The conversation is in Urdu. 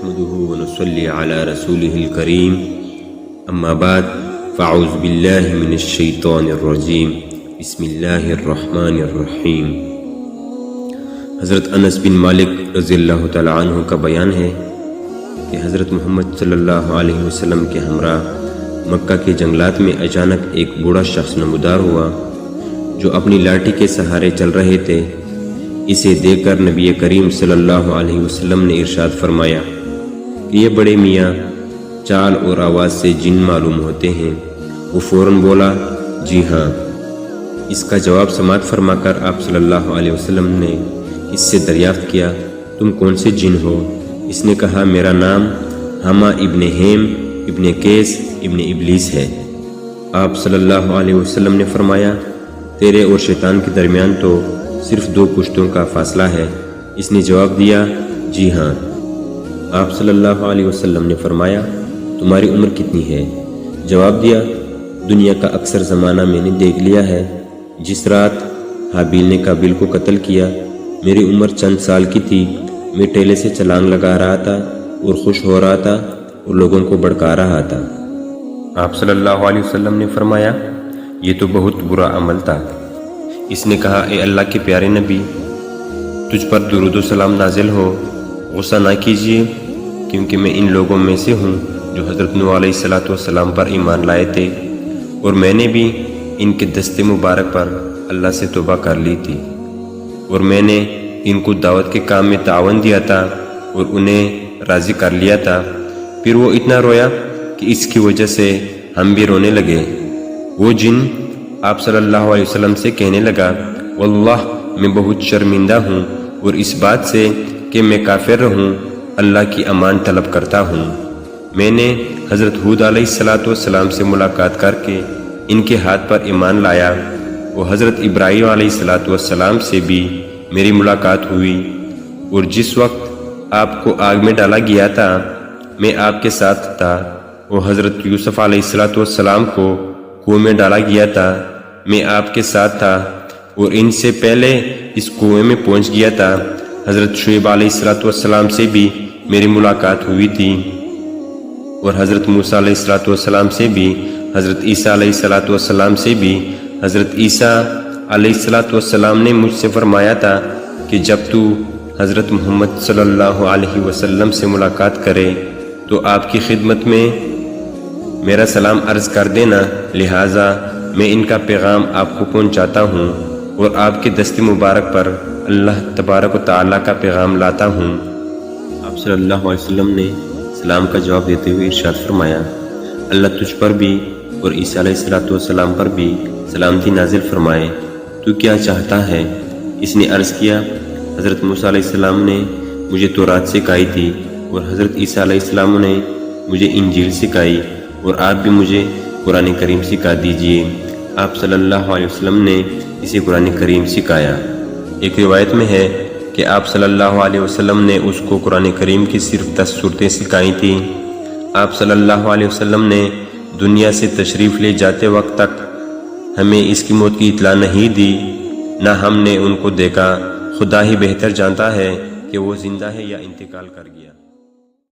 نحمده ونصلي على رسوله الكريم اما بعد فاعوذ باللہ من الشیطان الرجیم بسم اللہ الرحمن الرحیم۔ حضرت انس بن مالک رضی اللہ تعالیٰ عنہ کا بیان ہے کہ حضرت محمد صلی اللہ علیہ وسلم کے ہمراہ مکہ کے جنگلات میں اچانک ایک بوڑھا شخص نمودار ہوا جو اپنی لاٹھی کے سہارے چل رہے تھے۔ اسے دیکھ کر نبی کریم صلی اللہ علیہ وسلم نے ارشاد فرمایا کہ یہ بڑے میاں چال اور آواز سے جن معلوم ہوتے ہیں۔ وہ فوراً بولا جی ہاں۔ اس کا جواب سماعت فرما کر آپ صلی اللہ علیہ وسلم نے اس سے دریافت کیا تم کون سے جن ہو؟ اس نے کہا میرا نام حما ابن ہیم ابن کیس ابن ابلیس ہے۔ آپ صلی اللہ علیہ وسلم نے فرمایا تیرے اور شیطان کے درمیان تو صرف 2 پشتوں کا فاصلہ ہے۔ اس نے جواب دیا جی ہاں۔ آپ صلی اللہ علیہ وسلم نے فرمایا تمہاری عمر کتنی ہے؟ جواب دیا دنیا کا اکثر زمانہ میں نے دیکھ لیا ہے۔ جس رات حابیل نے قابیل کو قتل کیا میری عمر چند سال کی تھی۔ میں ٹیلے سے چھلانگ لگا رہا تھا اور خوش ہو رہا تھا اور لوگوں کو بھڑکا رہا تھا۔ آپ صلی اللہ علیہ وسلم نے فرمایا یہ تو بہت برا عمل تھا۔ اس نے کہا اے اللہ کے پیارے نبی تجھ پر درود و سلام نازل ہو، غصہ نہ کیجیے کیونکہ میں ان لوگوں میں سے ہوں جو حضرت نوح علیہ السلام پر ایمان لائے تھے اور میں نے بھی ان کے دست مبارک پر اللہ سے توبہ کر لی تھی اور میں نے ان کو دعوت کے کام میں تعاون دیا تھا اور انہیں راضی کر لیا تھا۔ پھر وہ اتنا رویا کہ اس کی وجہ سے ہم بھی رونے لگے۔ وہ جن آپ صلی اللہ علیہ وسلم سے کہنے لگا واللہ میں بہت شرمندہ ہوں اور اس بات سے کہ میں کافر رہوں اللہ کی امان طلب کرتا ہوں۔ میں نے حضرت ہود علیہ السلام سے ملاقات کر کے ان کے ہاتھ پر ایمان لایا اور حضرت ابراہیم علیہ السلام سے بھی میری ملاقات ہوئی، اور جس وقت آپ کو آگ میں ڈالا گیا تھا میں آپ کے ساتھ تھا، اور حضرت یوسف علیہ السلام کو کنویں میں ڈالا گیا تھا میں آپ کے ساتھ تھا، اور ان سے پہلے اس کنویں میں پہنچ گیا تھا حضرت شعیب علیہ السلام سے بھی میری ملاقات ہوئی تھی، اور حضرت موسیٰ علیہ السلام سے بھی، حضرت عیسیٰ علیہ السلام سے بھی۔ حضرت عیسیٰ علیہ السلام نے مجھ سے فرمایا تھا کہ جب تو حضرت محمد صلی اللہ علیہ وسلم سے ملاقات کرے تو آپ کی خدمت میں میرا سلام عرض کر دینا، لہٰذا میں ان کا پیغام آپ کو پہنچاتا ہوں اور آپ کے دست مبارک پر اللہ تبارک و تعالیٰ کا پیغام لاتا ہوں۔ آپ صلی اللہ علیہ وسلم نے سلام کا جواب دیتے ہوئے ارشاد فرمایا اللہ تجھ پر بھی اور عیسیٰ علیہ السلام پر بھی سلامتی نازل فرمائے، تو کیا چاہتا ہے؟ اس نے عرض کیا حضرت موسیٰ علیہ السلام نے مجھے تورات سکھائی تھی اور حضرت عیسیٰ علیہ السلام نے مجھے انجیل سکھائی، اور آپ بھی مجھے قرآن کریم سکھا دیجئے۔ آپ صلی اللہ علیہ وسلم نے اسے قرآن کریم سکھایا۔ ایک روایت میں ہے کہ آپ صلی اللہ علیہ وسلم نے اس کو قرآن کریم کی صرف 10 صورتیں سکھائی تھیں۔ آپ صلی اللہ علیہ وسلم نے دنیا سے تشریف لے جاتے وقت تک ہمیں اس کی موت کی اطلاع نہیں دی، نہ ہم نے ان کو دیکھا۔ خدا ہی بہتر جانتا ہے کہ وہ زندہ ہے یا انتقال کر گیا۔